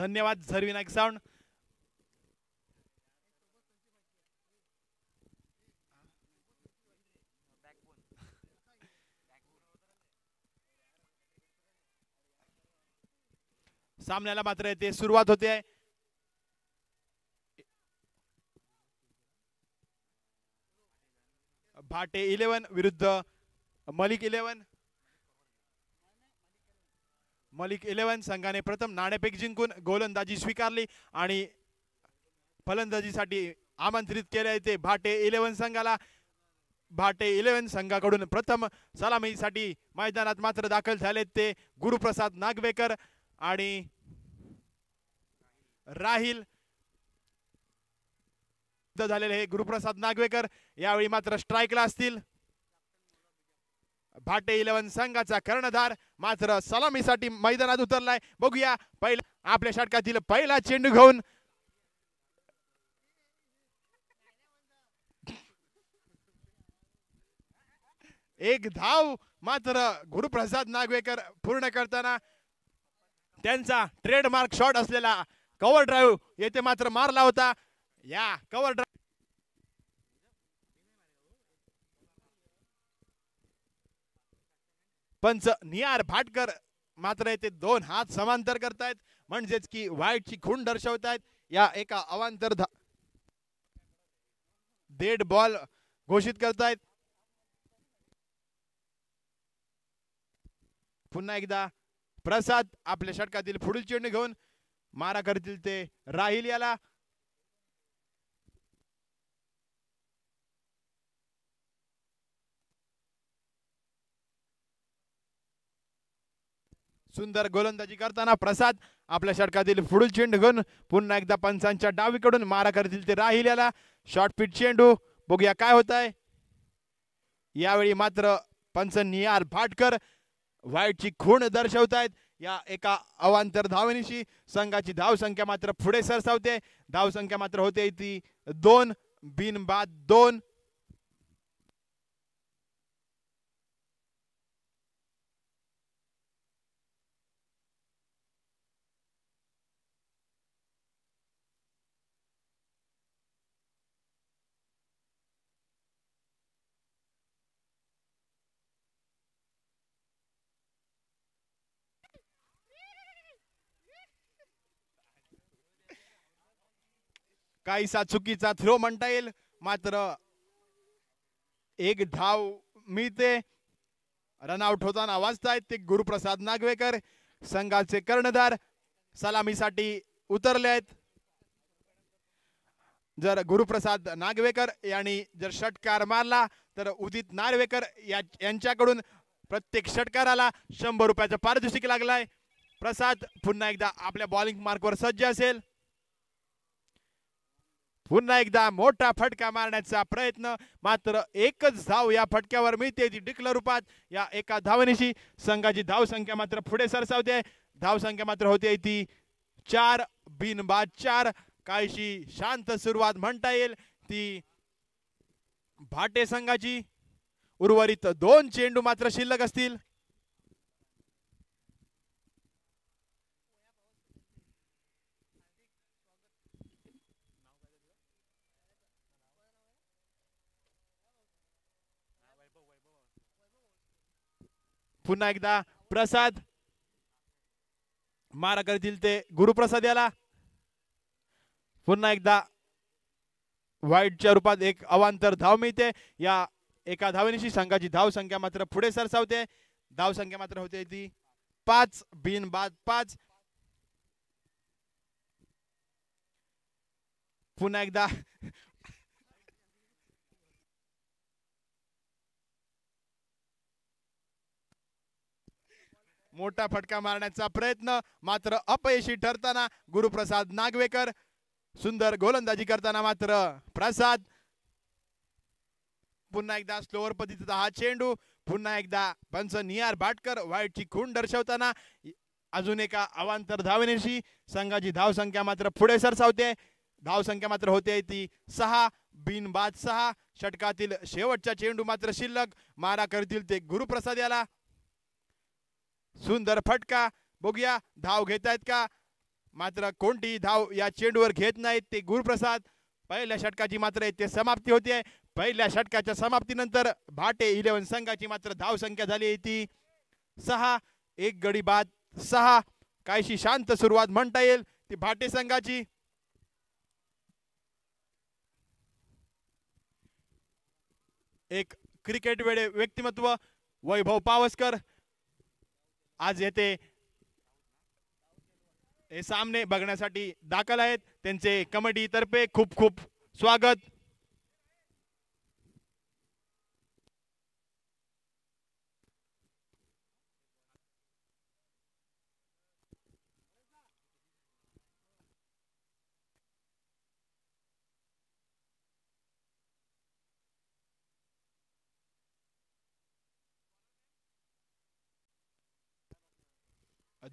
धन्यवाद झरविनायक साऊंड. सामन्याला मात्र येथे सुरुवात होते आहे. भाटे 11 विरुद्ध मलिक 11. मलिक 11 संघाने प्रथम नाणेफेक जिंकून गोलंदाजी स्वीकारली आणि फलंदाजीसाठी आमंत्रित केले. ते भाटे 11 संघाला. भाटे 11 संघाकडून प्रथम सलामीसाठी मैदानात मात्र दाखल झाले ते गुरुप्रसाद नागवेकर आणि राहिल. झालेले हे गुरुप्रसाद नागवेकर यावेळी मात्र स्ट्राईकला असतील. भाटे 11 संघाचा कर्णधार मात्र सलामीसाठी मैदानात उतरलाय. बघूया पहिला आपल्या षटकातील पहिला चेंडू घेऊन एक धाव मात्र गुरुप्रसाद नागवेकर पूर्ण करताना त्यांचा ट्रेडमार्क शॉट असलेला कव्हर ड्राईव्ह येथे मात्र मारला होता. या कव्हर ड्राईव्ह पंच निहार भाटकर मात्र येथे 2 हात समांतर करतायत म्हणजेच की वाईटची खूण दर्शवतायत. या एका अवांतर डेड बॉल घोषित करतायत. पुन्हा एकदा प्रसाद आपल्या षटकातील पुढील चेंडू घेऊन मारा करतील ते राहिल याला. सुंदर गोलंदाजी करताना प्रसाद आपल्या षटकातील पुढील चेंडू घेऊन पुन्हा एकदा पंचांच्या डावीकडून मारा करतील ते राहिल याला. शॉर्ट पिच चेंडू. बघूया काय होत आहे. यावेळी मात्र पंच निहार भाटकर वाईटची खूण दर्शवतायत. या एका अवांतर धावनिशी संघाची धाव संख्या मात्र पुढे सरसावते. धाव संख्या मात्र होते ती 2 बिनबाद 2. काहीसा चुकीचा थ्रो म्हणता येईल मात्र एक धाव मिळते. रनआउट होताना वाजतायत ते गुरुप्रसाद नागवेकर संघाचे कर्णधार सलामीसाठी उतरले आहेत. जर गुरुप्रसाद नागवेकर यांनी जर षटकार मारला तर उदित नार्वेकर यांच्याकडून प्रत्येक षटकाराला 100 रुपयाचा पारितोषिक लागलाय. प्रसाद पुन्हा एकदा आपल्या बॉलिंग मार्कवर सज्ज असेल. पुन्हा एकदा मोठा फटका मारण्याचा प्रयत्न मात्र एकच धाव या फटक्यावर मिळते ती डिक्लर रूपात. या एका धावनिशी संघाची धाव संख्या मात्र पुढे सरसावते. धाव संख्या मात्र होते ती 4 बिनबाद 4. काहीशी शांत सुरुवात म्हणता येईल ती भाटे संघाची. उर्वरित 2 चेंडू मात्र शिल्लक असतील. पुन्हा एकदा प्रसाद मारा करतील ते गुरुप्रसाद याला. पुन्हा एकदा वाईटच्या रूपात एक अवांतर धाव मिळते. या एका धावनिशी संघाची धाव संख्या मात्र पुढे सरसावते. धाव संख्या मात्र होते ती 5 बिनबाद 5. पुन्हा एकदा मोठा फटका मारण्याचा प्रयत्न मात्र अपयशी ठरताना गुरुप्रसाद नागवेकर. सुंदर गोलंदाजी करताना मात्र प्रसाद. पुन्हा एकदा स्लोअर पद्धतीचा हा चेंडू. पुन्हा एकदा पंच निहार भाटकर वाईटची खूण दर्शवताना अजून एका अवांतर धावनेशी संघाची धाव संख्या मात्र पुढे सरसावते. धाव संख्या मात्र होते ती 6 बिनबाद 6. षटकातील शेवटचा चेंडू मात्र शिल्लक. मारा करतील ते गुरुप्रसाद याला. सुंदर फटका. बघूया धाव घेतायत का. मात्र कोणतीही धाव या चेंडूवर घेत नाहीत ते गुरुप्रसाद. पहिल्या षटकाची मात्र येथे समाप्ती होते. पहिल्या षटकाच्या समाप्तीनंतर भाटे 11 संघाची मात्र धाव संख्या झाली ती 6. एक गडी बाद 6. काहीशी शांत सुरुवात म्हणता येईल ती भाटे संघाची. एक क्रिकेट वेडे व्यक्तिमत्व वैभव पावसकर आज येथे हे सामने बघण्यासाठी दाखल आहेत. त्यांचे कमिटी तर्फे खूप खूप स्वागत.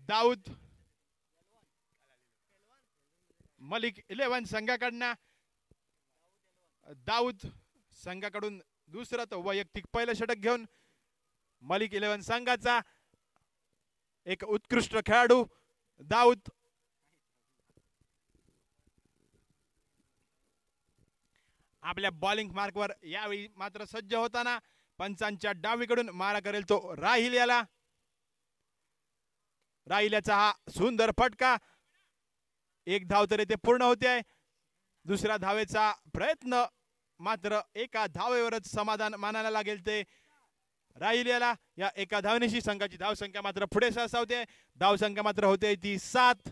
दाऊद मलिक 11 संघाकडनं दाऊद संघाकडून दुसरं तो वैयक्तिक पहिलं षटक घेऊन मलिक 11 संघाचा एक उत्कृष्ट खेळाडू दाऊद. आपल्या बॉलिंग मार्कवर यावेळी मात्र सज्ज होताना पंचांच्या डावीकडून मारा करेल तो राहिल याला. राहिल्याचा हा सुंदर फटका. एक धाव तर येथे पूर्ण होते आहे. दुसऱ्या धावेचा प्रयत्न मात्र एका धावेवरच समाधान मानायला लागेल ते राहिल याला. या एका धावनेशी संघाची धाव संख्या मात्र पुढे सरसावते. धाव संख्या मात्र होते ती 7.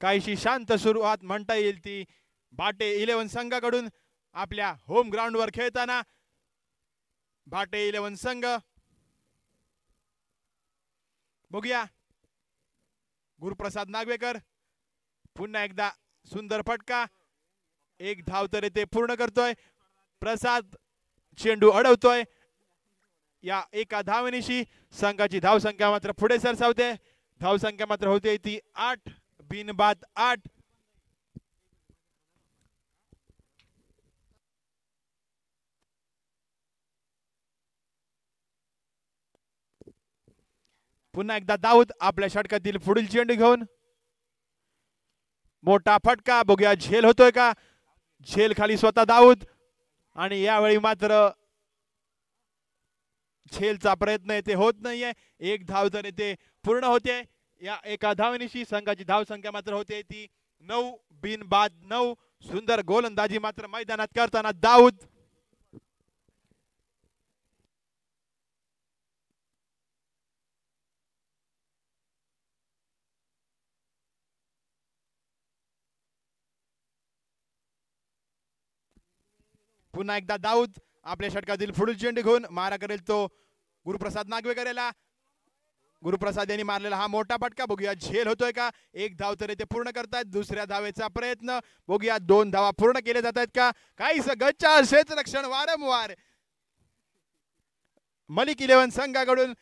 काहीशी शांत सुरुवात म्हणता येईल ती भाटे 11 संघाकडून आपल्या होम ग्राउंडवर खेळताना. भाटे 11 संघ बघूया. गुरुप्रसाद नागवेकर पुन्हा एकदा सुंदर फटका. एक धाव तर ते पूर्ण करतोय प्रसाद. चेंडू अडवतोय. या एका धावनेशी संघाची धाव संख्या मात्र पुढे सरसावते. धाव संख्या मात्र होते ती 8. बिनबाद 8. पुन्हा एकदा दाऊद आपल्या षटकातील पुढील चेंडू घेऊन मोठा फटका. बघूया झेल होतोय का. झेल खाली स्वतः दाऊद आणि यावेळी मात्र झेलचा प्रयत्न येथे होत नाहीये. एक धाव तर येथे पूर्ण होते. या एका धावनेशी संघाची धाव संख्या मात्र होते ती 9. बिनबाद 9. सुंदर गोलंदाजी मात्र मैदानात करताना दाऊद. पुन्हा एकदा दाऊद आपल्या षटकातील पुढील चेंडू घेऊन मारा करेल तो गुरुप्रसाद नागवेकर याला. गुरुप्रसाद यांनी मारलेला हा मोठा फटका. बघूया झेल होतोय का. एक धाव तर ते पूर्ण करतायत. दुसऱ्या धावेचा प्रयत्न. बघूया 2 धावा पूर्ण केले जात आहेत का. काहीच गच्चा क्षेत्ररक्षण वारंवार मलिक 11 संघाकडून.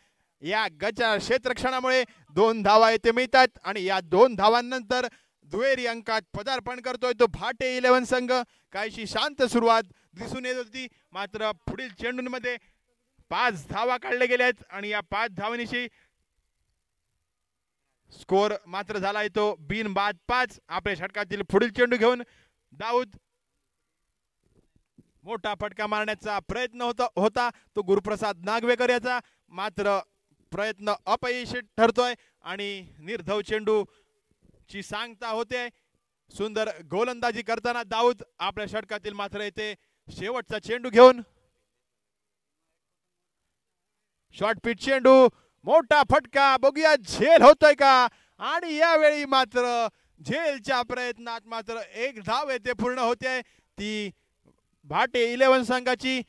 या गच्चा क्षेत्ररक्षणामुळे 2 धावा येथे मिळतात आणि या 2 धावांनंतर दुहेरी अंकात पदार्पण करतोय तो भाटे 11 संघ. काहीशी शांत सुरुवात दिसून येत होती मात्र पुढील चेंडूंमध्ये 5 धावा काढले गेले आहेत आणि या 5 धावांशी स्कोर मात्र झाला तो बिनबाद 5. आपल्या षटकातील पुढील चेंडू घेऊन दाऊद मोठा फटका मारण्याचा प्रयत्न होता तो गुरुप्रसाद नागवेकर याचा. मात्र प्रयत्न अपयशी ठरतोय आणि निर्धाव चेंडू ची सांगता होते. सुंदर गोलंदाजी करताना दाऊद आपल्या षटकातील मात्र येथे शेवटचा चेंडू घेऊन शॉर्ट पिच चेंडू. मोठा फटका. बघूया झेल होतोय का आणि यावेळी मात्र झेलच्या प्रयत्नात मात्र एक धाव येथे पूर्ण होते ती भाटे 11 संघाची.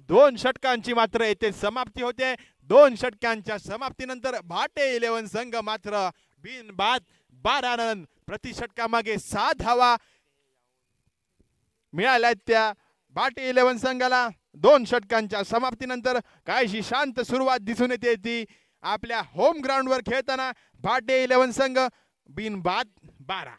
2 षटकांची मात्र येथे समाप्ती होते. 2 षटकांच्या समाप्तीनंतर भाटे 11 संघ मात्र बिनबाद 12 रन. प्रति षटकामागे 6 धावा मिळाल्या त्या भाटे 11 संघाला. 2 षटकांच्या समाप्तीनंतर काहीशी शांत सुरुवात दिसून येते ती आपल्या होम ग्राउंडवर खेळताना भाटे 11 संघ बिनबाद 12.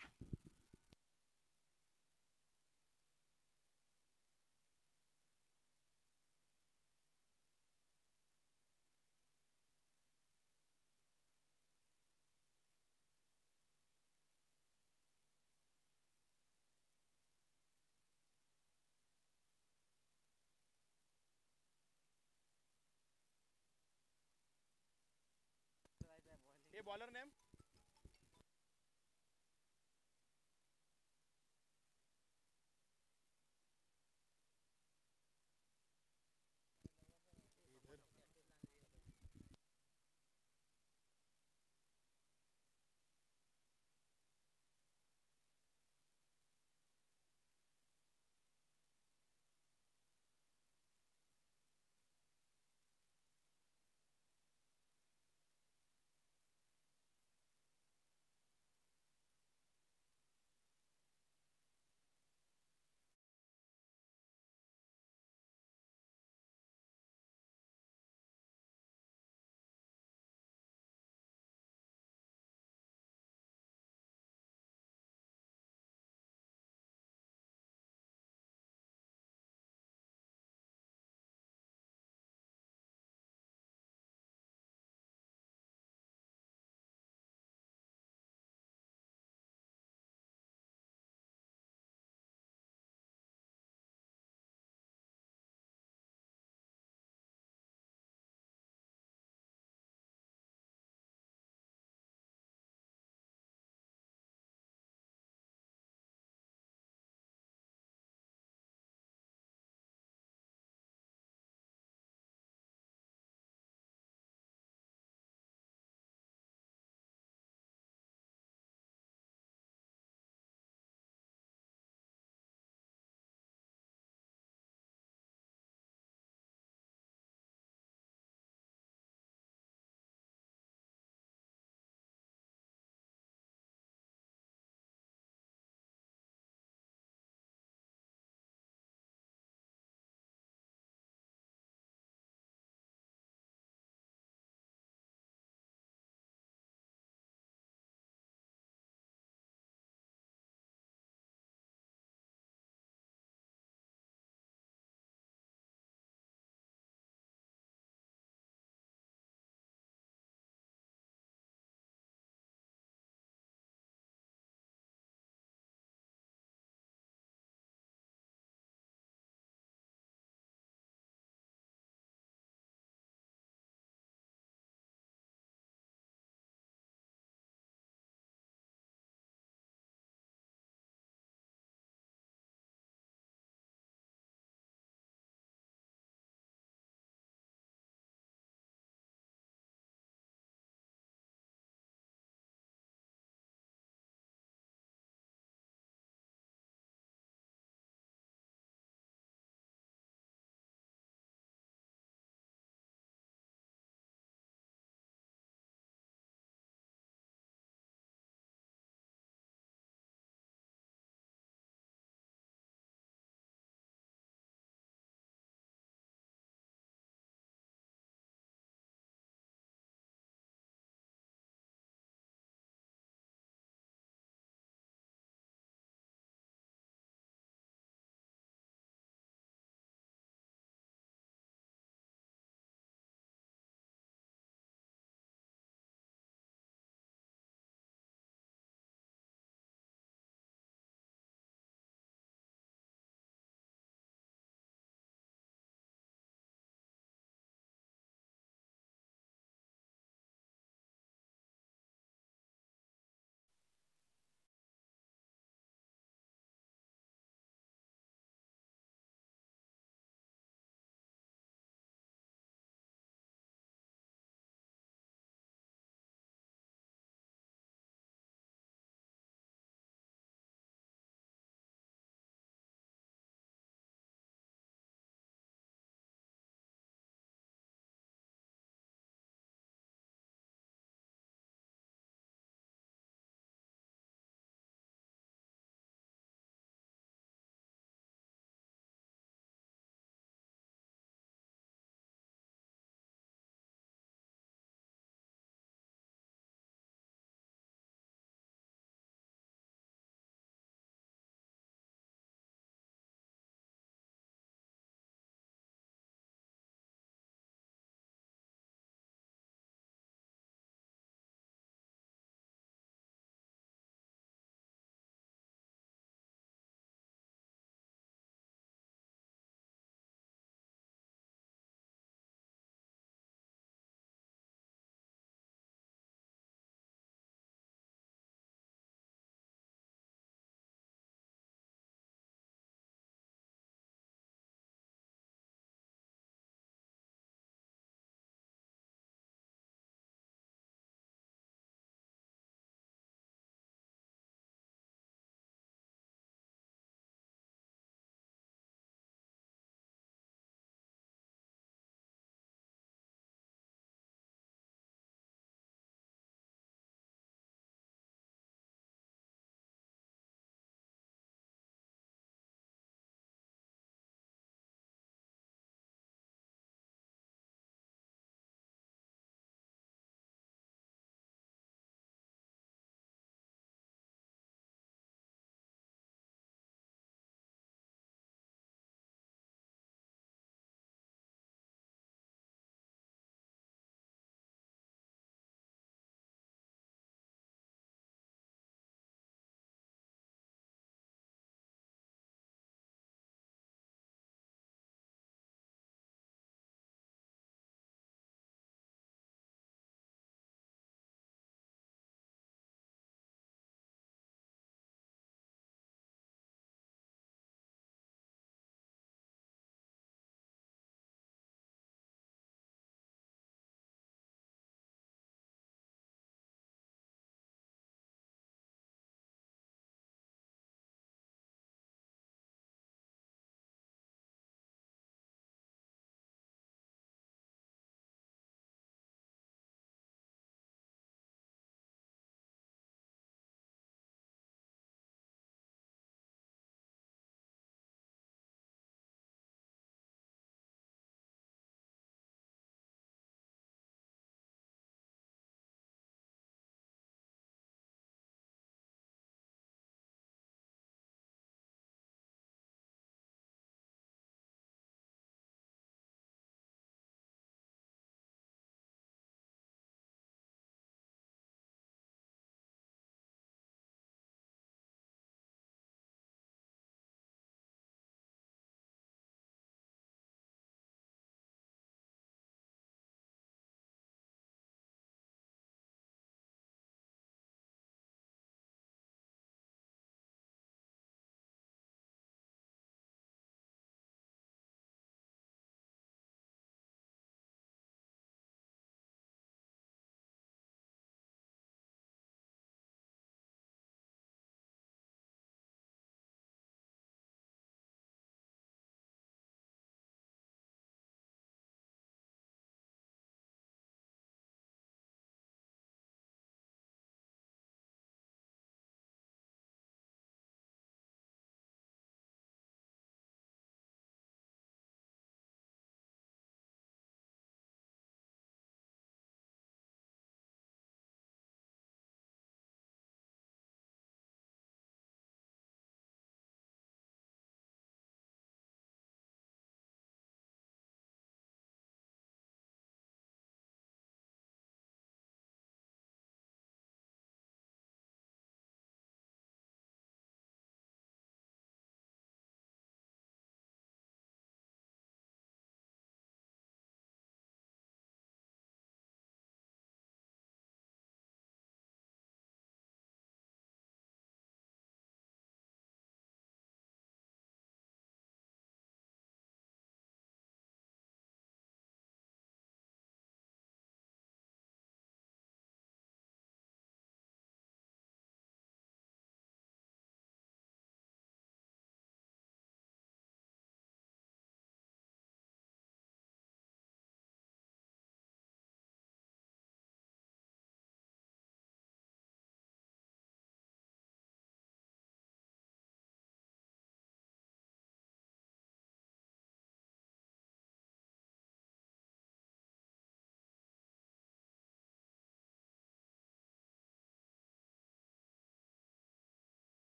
Bowler name.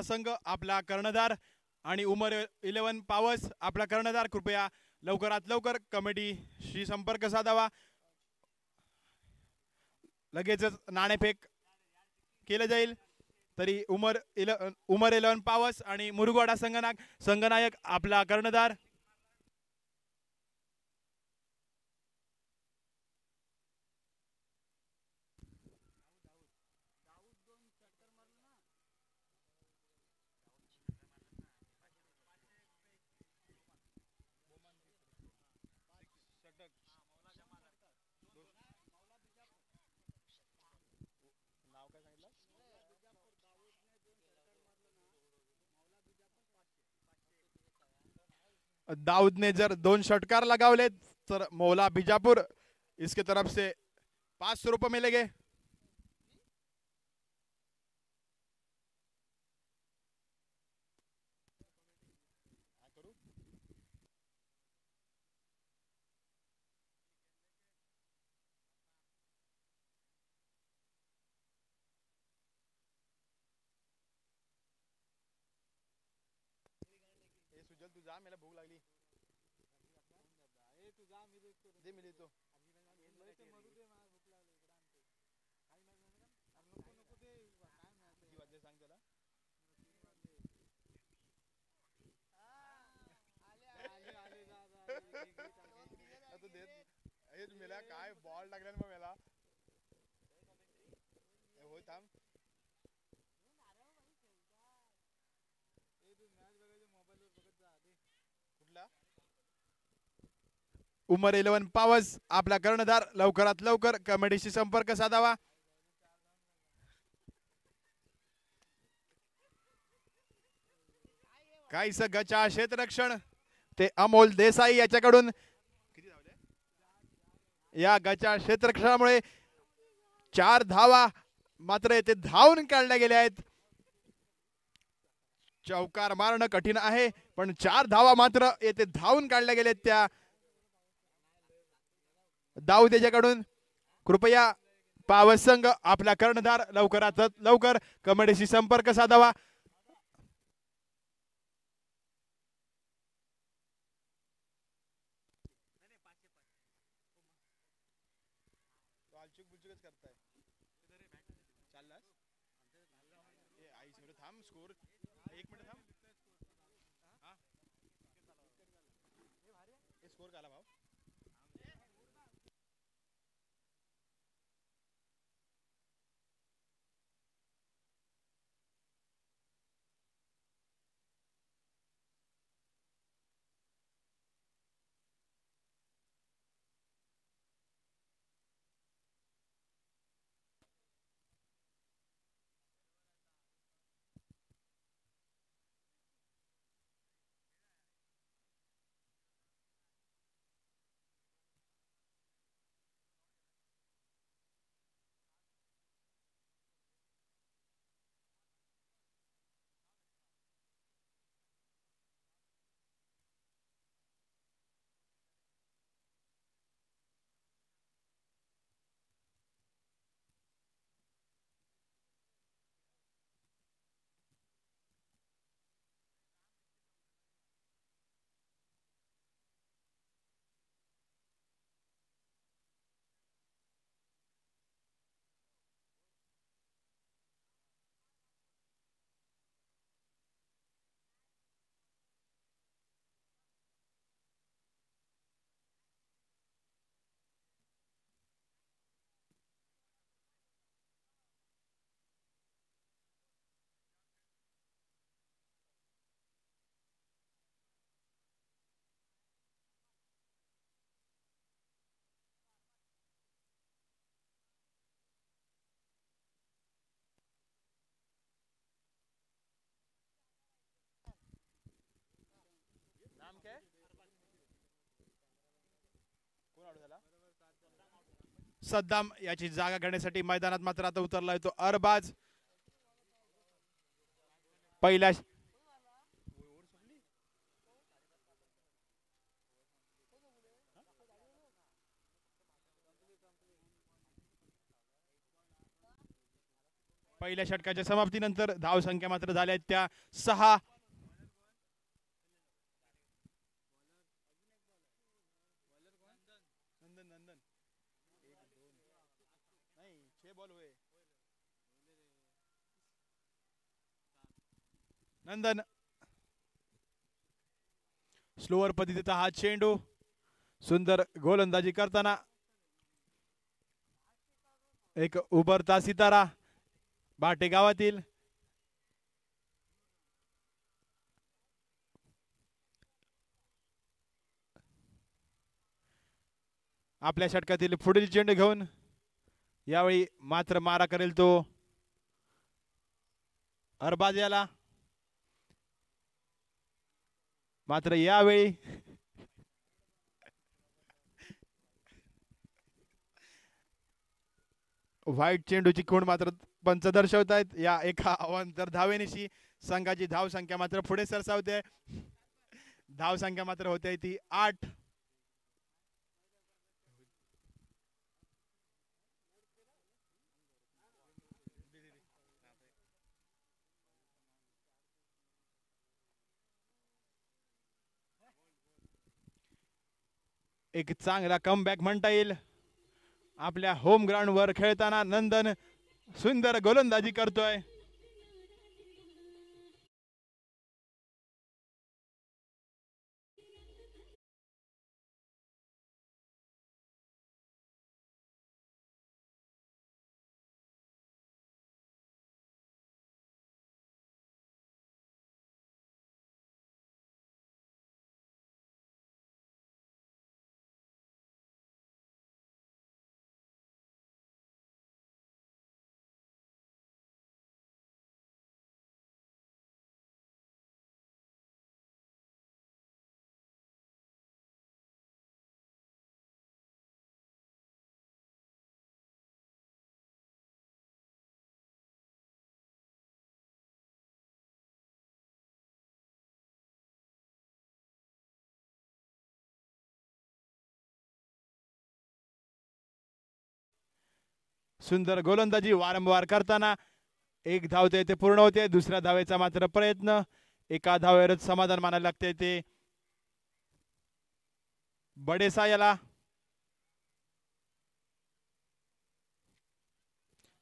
संघ आपला कर्णधार आणि उमर 11 पॉवर्स आपला कर्णधार कृपया लवकरात लवकर कमिटीशी संपर्क साधावा. लगेचच नाणेफेक केलं जाईल. तरी उमर 11 पॉवर्स आणि मुरुगवाडा संघनायक आपला कर्णधार. दाऊद ने जर 2 षटकार लगावले तर मौला बीजापुर इसके तरफ से 500 रुपये मिलेंगे. सुजल तू जा, मला भूक लागली. तू जा, मी मिली तो मेला काय बॉल टाकला मग मला होय थांब. कुठला उमर 11 पॉवर्स आपला कर्णधार लवकरात लवकर कमिटीशी संपर्क साधावा. काहीस गचा क्षेत्ररक्षण ते अमोल देसाई याच्याकडून या गचा क्षेत्ररक्षणामुळे 4 धावा मात्र येथे धावून काढल्या गेल्या आहेत. चौकार मारणं कठीण आहे पण 4 धावा मात्र येथे धावून काढल्या गेलेत त्या दाऊद याच्याकडून. कृपया पावस संघ आपला कर्णधार लवकरात लवकर कमिटीशी संपर्क साधावा. थांब स्कोर 1 मिनिट थांब. स्कोर काला भाऊ. सद्दाम याची जागा घेण्यासाठी मैदानात मात्र आता उतरला तो अरबाज. पहिल्या पहिल्या षटकाच्या समाप्तीनंतर धाव संख्या मात्र झाल्या त्या 6. नंदन स्लोअर पद्धतीचा हा चेंडू सुंदर गोलंदाजी करताना एक उभरता सितारा बाटे गावातील आपल्या षटकातील पुढील चेंडू घेऊन यावेळी मात्र मारा करेल तो अरबाज याला मात्र यावेळी व्हाईट चेंडूची खूण मात्र पंच दर्शवत आहेत. या एका अवांतर धावेनिशी संघाची धाव संख्या मात्र पुढे सरसावते. धाव संख्या मात्र होते ती 8. एक चांगला कमबॅक म्हणता येईल. आपल्या होम ग्राउंड वर खेळताना नंदन सुंदर गोलंदाजी करतोय. सुंदर गोलंदाजी वारंवार करताना एक धाव ते पूर्ण होते. दुसऱ्या धावेचा मात्र प्रयत्न. एका धावेवरच समाधान मानायला लागते ते बडेसा याला.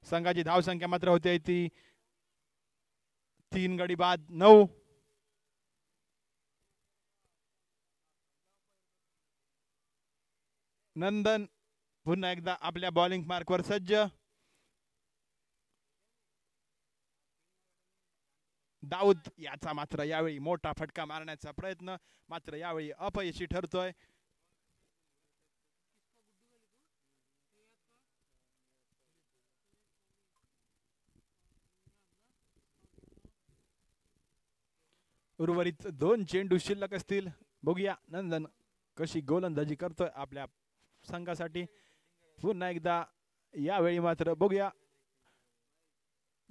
संघाची धाव संख्या मात्र होते ती 3 गडी बाद 9. नंदन पुन्हा एकदा आपल्या बॉलिंग मार्कवर सज्ज. दाऊद याचा मात्र यावेळी मोठा फटका मारण्याचा प्रयत्न मात्र यावेळी अपयशी ठरतोय. उर्वरित 2 चेंडू शिल्लक असतील. बघूया नंदन कशी गोलंदाजी करतोय आपल्या संघासाठी. पुन्हा एकदा यावेळी मात्र बघूया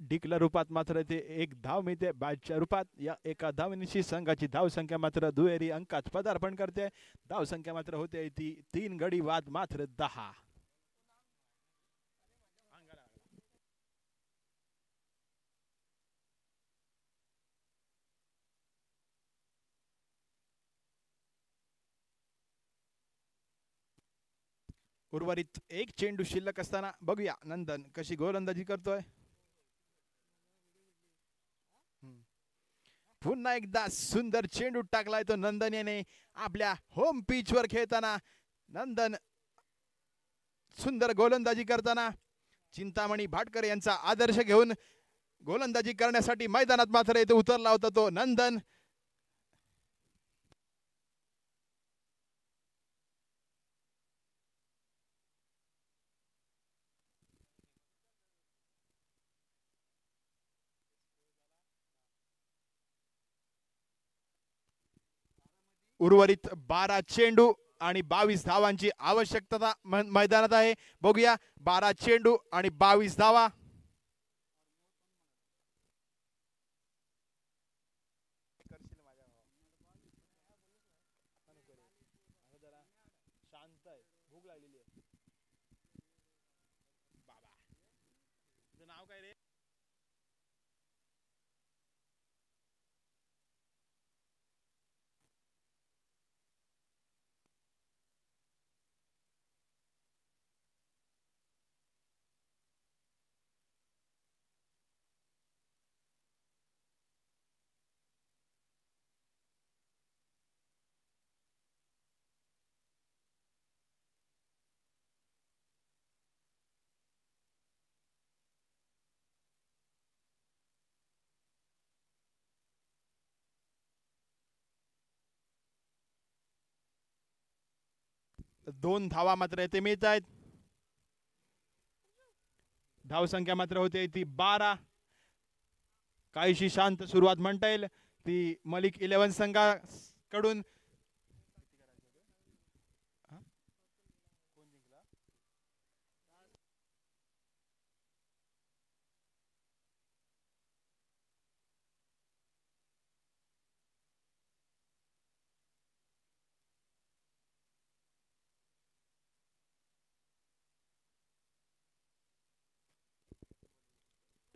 डिक्लर रूपात मात्र ते एक धाव मिळते. बॅटच्या रूपात या एका धावनिशी संघाची धाव संख्या मात्र दुहेरी अंकात पदार्पण करते. धाव संख्या मात्र होते ती 3 गडी बाद मात्र 10. उर्वरित 1 चेंडू शिल्लक असताना बघूया नंदन कशी गोलंदाजी करतोय. पुन्हा एकदा सुंदर चेंडू टाकलाय तो नंदन याने आपल्या होम पिच वर खेळताना. नंदन सुंदर गोलंदाजी करताना चिंतामणी भाटकर यांचा आदर्श घेऊन गोलंदाजी करण्यासाठी मैदानात मात्र येथे उतरला होता तो नंदन. उर्वरित 12 चेंडू आणि 22 धावांची आवश्यकता मैदानात आहे. बघूया 12 चेंडू आणि 22 धावा. नाव काय रे? 2 धावा मात्र येथे मिळत आहेत. धावसंख्या मात्र होते ती 12. काहीशी शांत सुरुवात म्हणता येईल ती मलिक 11 संघाकडून.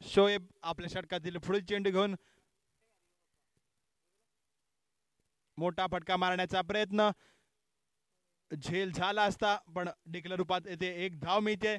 शोएब आपल्या षटकातील पुढील चेंडू घेऊन मोठा फटका मारण्याचा प्रयत्न. झेल झाला असता पण डिक्लेअर रूपात येथे 1 धाव मिळते.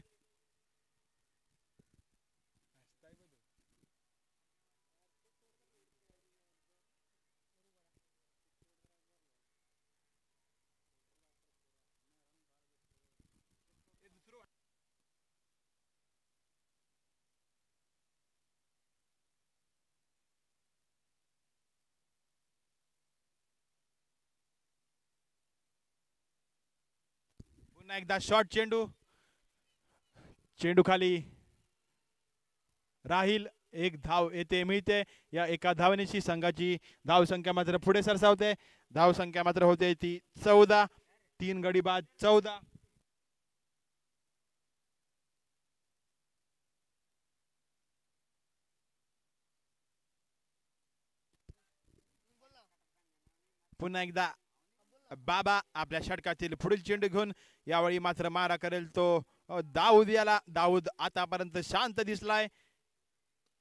पुन्हा एकदा शॉर्ट चेंडू. चेंडू खाली राहील. 1 धाव येथे मिळते. या एका धावनेची संघाची धावसंख्या मात्र पुढे सरसावते. धावसंख्या मात्र होते ती 14. 3 गडी बाद 14. पुन्हा एकदा बाबा आपल्या षटकातील पुढील चेंडू घेऊन यावेळी मात्र मारा करेल तो दाऊद याला. दाऊद आतापर्यंत शांत दिसलाय.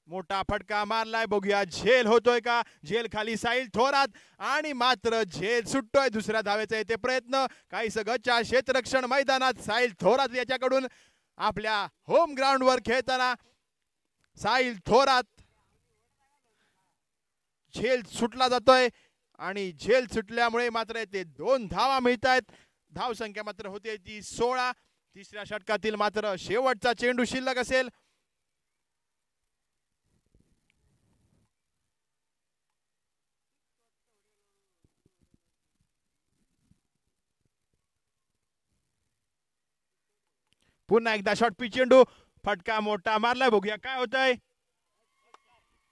मोठा फटका मारलाय. बघूया झेल होतोय का. झेल खाली साहिल थोरात आणि मात्र झेल सुटतोय. दुसऱ्या धावेचा येथे प्रयत्न. काही सगळ्या क्षेत्ररक्षण मैदानात साहिल थोरात याच्याकडून आपल्या होम ग्राउंड वर खेळताना साहिल थोरात. झेल सुटला जातोय आणि झेल सुटल्यामुळे मात्र येथे 2 धावा मिळत आहेत. धावसंख्या मात्र होते ती 16. तिसऱ्या षटकातील मात्र शेवटचा चेंडू शिल्लक असेल. पुन्हा एकदा शॉर्ट पिच चेंडू. फटका मोठा मारलाय. बघूया काय होतंय.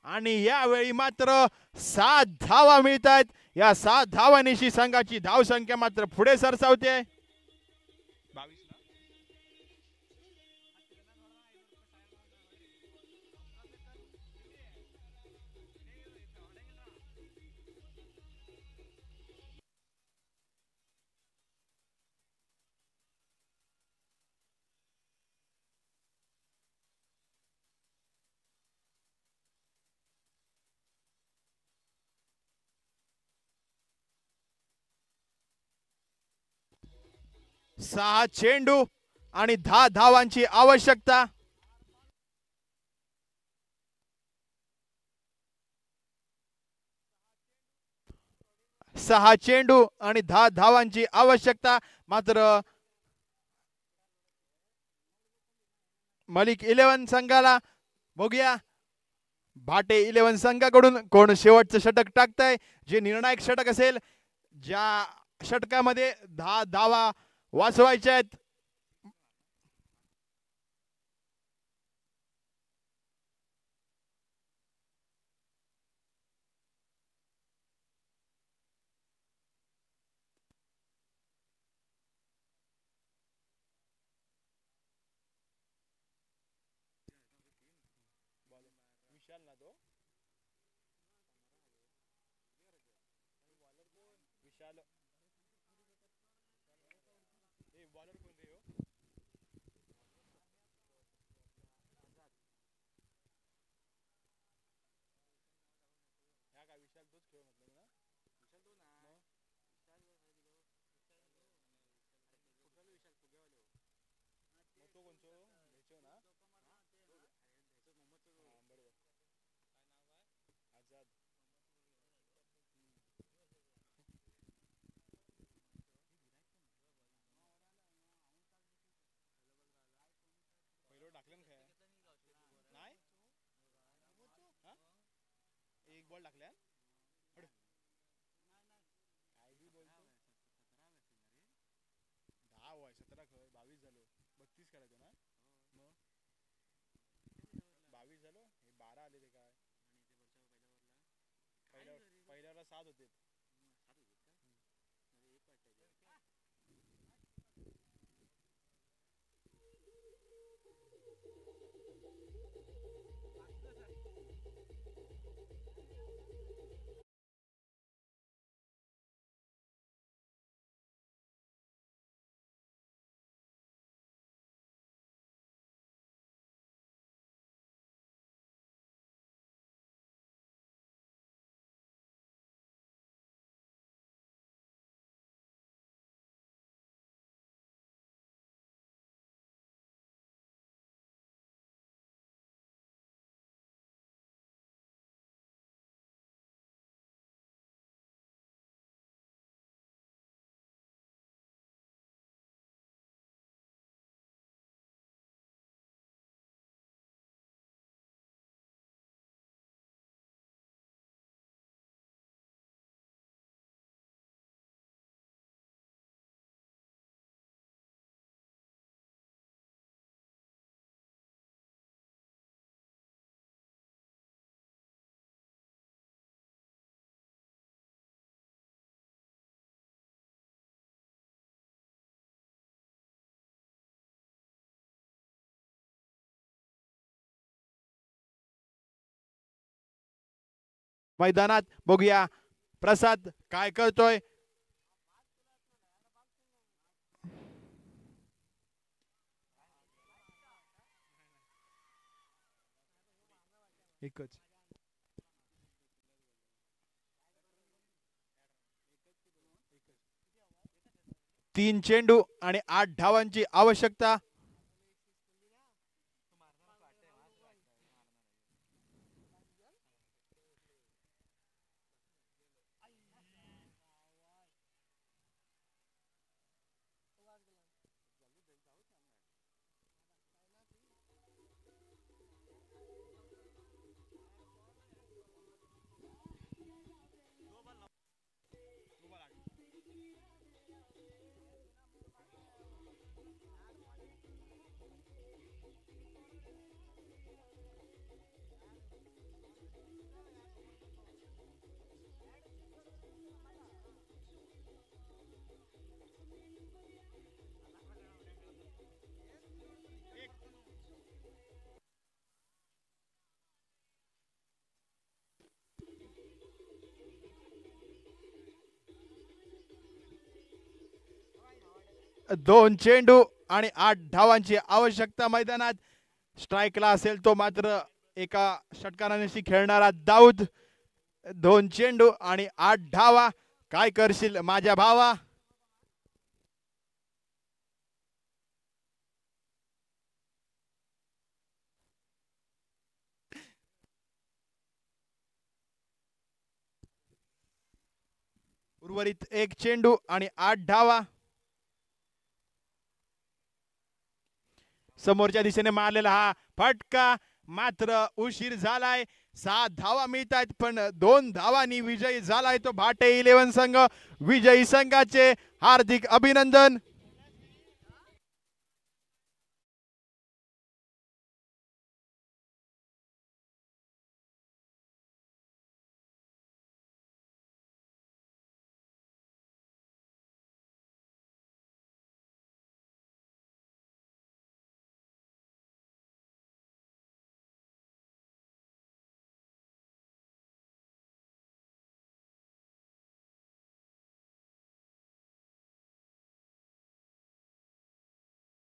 आणि यावेळी मात्र 7 धावा मिळत आहेत. या 7 धावांनिशी संघाची धावसंख्या मात्र पुढे सरसावते. 22. सहा चेंडू आणि 10 धावांची आवश्यकता. सहा चेंडू आणि 10 धावांची आवश्यकता. मात्र मलिक 11 संघाला बघूया भाटे 11 संघाकडून कोण शेवटचं षटक टाकतंय जे निर्णायक षटक असेल. ज्या षटकामध्ये 10 धावा वाचवायच्या आहेत. एक बॉल टाकल्या 10 मैदानात बघूया प्रसाद काय करतोय. एकच 3 चेंडू आणि 8 धावांची आवश्यकता. दोन चेंडू आणि 8 धावांची आवश्यकता मैदानात. स्ट्राइकला असेल तो मात्र एका षटकाराने खेळणारा दाऊद. 2 चेंडू आणि 8 धावा. काय करशील माझ्या भावा. उर्वरित 1 चेंडू आणि 8 धावा. समोरच्या दिशेने मारलेला हा फटका मात्र उशीर झालाय. 7 धावा मिळत आहेत पण 2 धावांनी विजयी झालाय तो भाटे 11 संघ. विजयी संघाचे हार्दिक अभिनंदन.